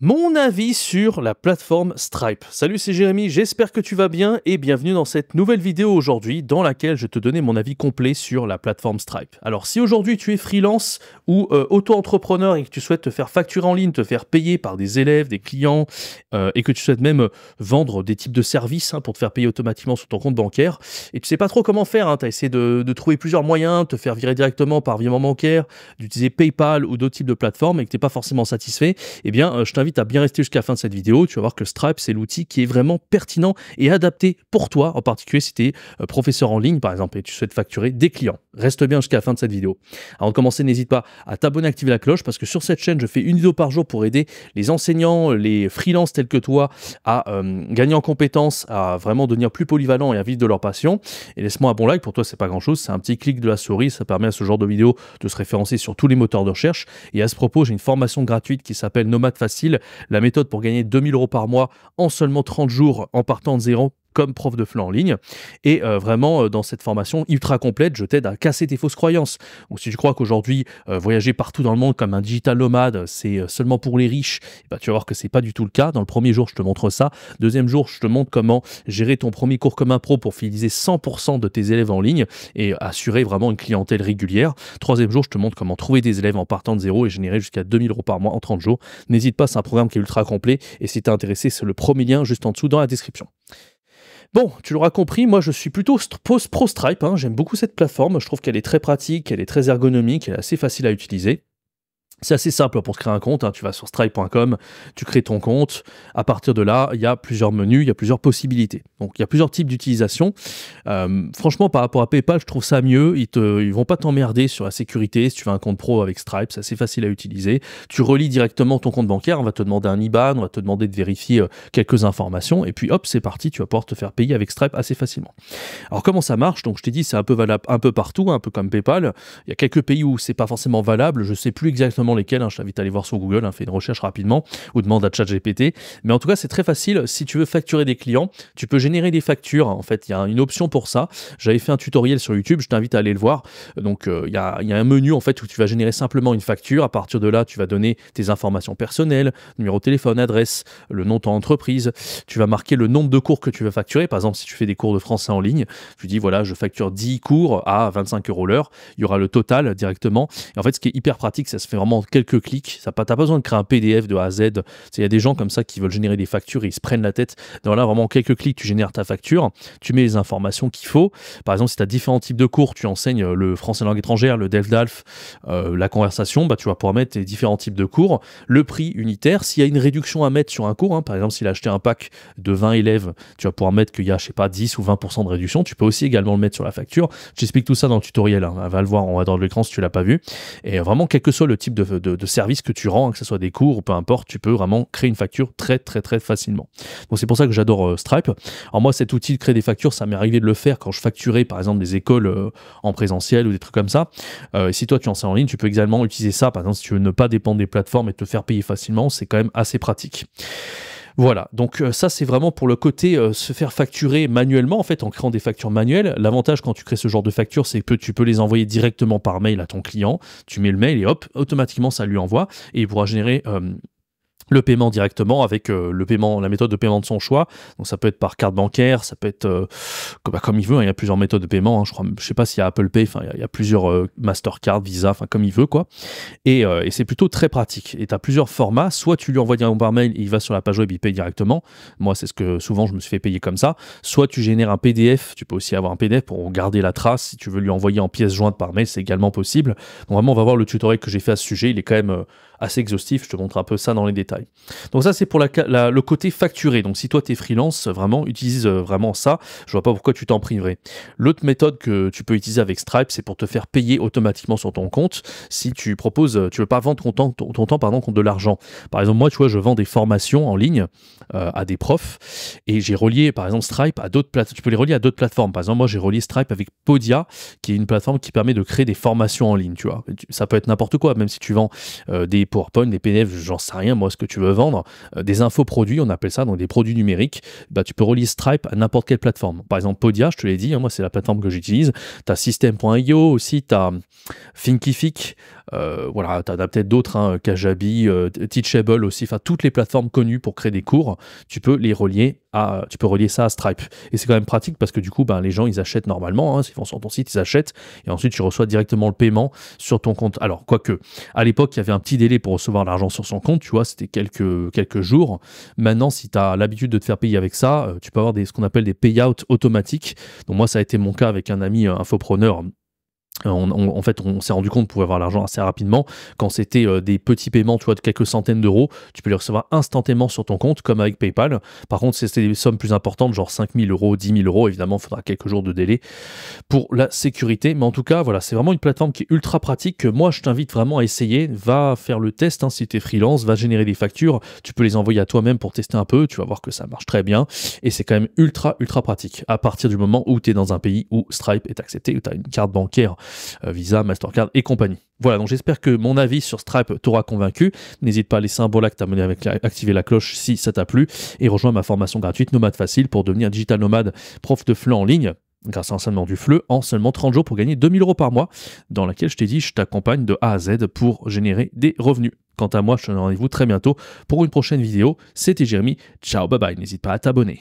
Mon avis sur la plateforme Stripe. Salut, c'est Jérémy, j'espère que tu vas bien et bienvenue dans cette nouvelle vidéo aujourd'hui dans laquelle je vais te donner mon avis complet sur la plateforme Stripe. Alors si aujourd'hui tu es freelance ou auto-entrepreneur et que tu souhaites te faire facturer en ligne, te faire payer par des élèves, des clients et que tu souhaites même vendre des types de services pour te faire payer automatiquement sur ton compte bancaire et tu sais pas trop comment faire, tu as essayé de trouver plusieurs moyens, te faire virer directement par virement bancaire, d'utiliser PayPal ou d'autres types de plateformes et que tu n'es pas forcément satisfait, eh bien je t'invite à bien rester jusqu'à la fin de cette vidéo. Tu vas voir que Stripe, c'est l'outil qui est vraiment pertinent et adapté pour toi, en particulier si tu es professeur en ligne, par exemple, et tu souhaites facturer des clients. Reste bien jusqu'à la fin de cette vidéo. Avant de commencer, n'hésite pas à t'abonner, à activer la cloche, parce que sur cette chaîne, je fais une vidéo par jour pour aider les enseignants, les freelances tels que toi, à gagner en compétences, à vraiment devenir plus polyvalents et à vivre de leur passion. Et laisse-moi un bon like, pour toi, c'est pas grand-chose, c'est un petit clic de la souris, ça permet à ce genre de vidéo de se référencer sur tous les moteurs de recherche. Et à ce propos, j'ai une formation gratuite qui s'appelle Nomade Facile, la méthode pour gagner 2000 € par mois en seulement 30 jours en partant de zéro comme prof de FLE en ligne. Et vraiment, dans cette formation ultra complète, je t'aide à casser tes fausses croyances. Donc si tu crois qu'aujourd'hui, voyager partout dans le monde comme un digital nomade, c'est seulement pour les riches, bah, tu vas voir que c'est pas du tout le cas. Dans le premier jour, je te montre ça. Deuxième jour, je te montre comment gérer ton premier cours comme un pro pour fidéliser 100% de tes élèves en ligne et assurer vraiment une clientèle régulière. Troisième jour, je te montre comment trouver des élèves en partant de zéro et générer jusqu'à 2000 € par mois en 30 jours. N'hésite pas, c'est un programme qui est ultra complet et si tu es intéressé, c'est le premier lien juste en dessous dans la description. Bon, tu l'auras compris, moi je suis plutôt pro Stripe, j'aime beaucoup cette plateforme, je trouve qu'elle est très pratique, elle est très ergonomique, elle est assez facile à utiliser. C'est assez simple pour se créer un compte, tu vas sur stripe.com, tu crées ton compte. À partir de là, il y a plusieurs menus, il y a plusieurs possibilités. Donc, il y a plusieurs types d'utilisation. Franchement, par rapport à PayPal, je trouve ça mieux. Ils vont pas t'emmerder sur la sécurité. Si tu veux un compte pro avec Stripe, c'est assez facile à utiliser. Tu relis directement ton compte bancaire, on va te demander un IBAN, on va te demander de vérifier quelques informations. Et puis, hop, c'est parti, tu vas pouvoir te faire payer avec Stripe assez facilement. Alors, comment ça marche? Donc, je t'ai dit, c'est un peu valable un peu partout, un peu comme PayPal. Il y a quelques pays où c'est pas forcément valable. Je sais plus exactement lesquels, je t'invite à aller voir sur Google, fais une recherche rapidement ou demande à ChatGPT. Mais en tout cas, c'est très facile. Si tu veux facturer des clients, tu peux générer des factures. En fait, il y a une option pour ça. J'avais fait un tutoriel sur YouTube, je t'invite à aller le voir. Donc, il y a un menu en fait où tu vas générer simplement une facture. À partir de là, tu vas donner tes informations personnelles, numéro de téléphone, adresse, le nom de ton entreprise. Tu vas marquer le nombre de cours que tu vas facturer. Par exemple, si tu fais des cours de français en ligne, tu dis voilà, je facture 10 cours à 25 € l'heure. Il y aura le total directement. Et en fait, ce qui est hyper pratique, ça se fait vraiment en quelques clics. Tu n'as pas besoin de créer un PDF de A à Z. Il y a des gens comme ça qui veulent générer des factures et ils se prennent la tête. Donc là, vraiment, en quelques clics, tu génères ta facture. Tu mets les informations qu'il faut. Par exemple, si tu as différents types de cours, tu enseignes le français langue étrangère, le DELF-DALF, la conversation, tu vas pouvoir mettre les différents types de cours. Le prix unitaire, s'il y a une réduction à mettre sur un cours, par exemple, s'il a acheté un pack de 20 élèves, tu vas pouvoir mettre qu'il y a, je sais pas, 10 ou 20% de réduction. Tu peux aussi également le mettre sur la facture. J'explique tout ça dans le tutoriel. Va le voir en haut de l'écran si tu l'as pas vu. Et vraiment, quel que soit le type de service que tu rends, que ce soit des cours ou peu importe, tu peux vraiment créer une facture très facilement. Donc c'est pour ça que j'adore Stripe. Alors moi, cet outil de créer des factures, ça m'est arrivé de le faire quand je facturais par exemple des écoles en présentiel ou des trucs comme ça. Et si toi tu enseignes en ligne, tu peux également utiliser ça. Par exemple, si tu veux ne pas dépendre des plateformes et te faire payer facilement, c'est quand même assez pratique. Voilà, donc ça c'est vraiment pour le côté se faire facturer manuellement, en fait en créant des factures manuelles. L'avantage quand tu crées ce genre de factures, c'est que tu peux les envoyer directement par mail à ton client. Tu mets le mail et hop, automatiquement ça lui envoie et il pourra générer le paiement directement avec la méthode de paiement de son choix. Donc ça peut être par carte bancaire, ça peut être comme il veut, il y a plusieurs méthodes de paiement, je sais pas s'il y a Apple Pay, il y a plusieurs Mastercard, Visa, comme il veut quoi. Et c'est plutôt très pratique. Et tu as plusieurs formats, soit tu lui envoies directement par mail et il va sur la page web, il paye directement. Moi c'est ce que souvent je me suis fait payer comme ça. Soit tu génères un PDF, tu peux aussi avoir un PDF pour garder la trace. Si tu veux lui envoyer en pièces jointes par mail, c'est également possible. Donc vraiment on va voir le tutoriel que j'ai fait à ce sujet, il est quand même assez exhaustif, je te montre un peu ça dans les détails. Donc ça c'est pour le côté facturé, donc si toi tu es freelance, vraiment utilise vraiment ça, je vois pas pourquoi tu t'en priverais. L'autre méthode que tu peux utiliser avec Stripe, c'est pour te faire payer automatiquement sur ton compte, si tu proposes, tu veux pas vendre ton temps contre de l'argent. Par exemple moi tu vois je vends des formations en ligne à des profs et j'ai relié par exemple Stripe à d'autres plateformes, tu peux les relier à d'autres plateformes. Par exemple moi j'ai relié Stripe avec Podia qui est une plateforme qui permet de créer des formations en ligne, tu vois. Ça peut être n'importe quoi, même si tu vends des PowerPoint, des PDF, j'en sais rien, moi ce que tu veux vendre, des infoproduits, on appelle ça, donc des produits numériques, bah, tu peux relier Stripe à n'importe quelle plateforme. Par exemple, Podia, je te l'ai dit, hein, moi c'est la plateforme que j'utilise. Tu as System.io aussi, tu as Thinkific, voilà, tu as peut-être d'autres, hein, Kajabi, Teachable aussi, enfin toutes les plateformes connues pour créer des cours, tu peux relier ça à Stripe. Et c'est quand même pratique parce que du coup, ben, les gens, ils achètent normalement, hein, ils vont sur ton site, ils achètent, et ensuite tu reçois directement le paiement sur ton compte. Alors, quoique, à l'époque, il y avait un petit délai pour recevoir l'argent sur son compte, tu vois, c'était quelques jours. Maintenant, si tu as l'habitude de te faire payer avec ça, tu peux avoir ce qu'on appelle des payouts automatiques. Donc moi, ça a été mon cas avec un ami infopreneur. En fait, on s'est rendu compte qu'on pouvait avoir l'argent assez rapidement. Quand c'était des petits paiements, tu vois, de quelques centaines d'euros, tu peux les recevoir instantanément sur ton compte, comme avec PayPal. Par contre, si c'était des sommes plus importantes, genre 5 000 euros, 10 000 euros, évidemment, il faudra quelques jours de délai pour la sécurité. Mais en tout cas, voilà, c'est vraiment une plateforme qui est ultra pratique, que moi, je t'invite vraiment à essayer. Va faire le test, hein, si tu es freelance, va générer des factures. Tu peux les envoyer à toi-même pour tester un peu. Tu vas voir que ça marche très bien. Et c'est quand même ultra pratique. À partir du moment où tu es dans un pays où Stripe est accepté, où tu as une carte bancaire, Visa, Mastercard et compagnie. Voilà, donc j'espère que mon avis sur Stripe t'aura convaincu. N'hésite pas à laisser un beau like, t'abonner activer la cloche si ça t'a plu, et rejoins ma formation gratuite Nomade Facile pour devenir digital nomade, prof de FLE en ligne, grâce à l'enseignement du FLE, en seulement 30 jours pour gagner 2 000 euros par mois, dans laquelle je t'ai dit, je t'accompagne de A à Z pour générer des revenus. Quant à moi, je te donne rendez-vous très bientôt pour une prochaine vidéo. C'était Jérémy. Ciao, bye bye. N'hésite pas à t'abonner.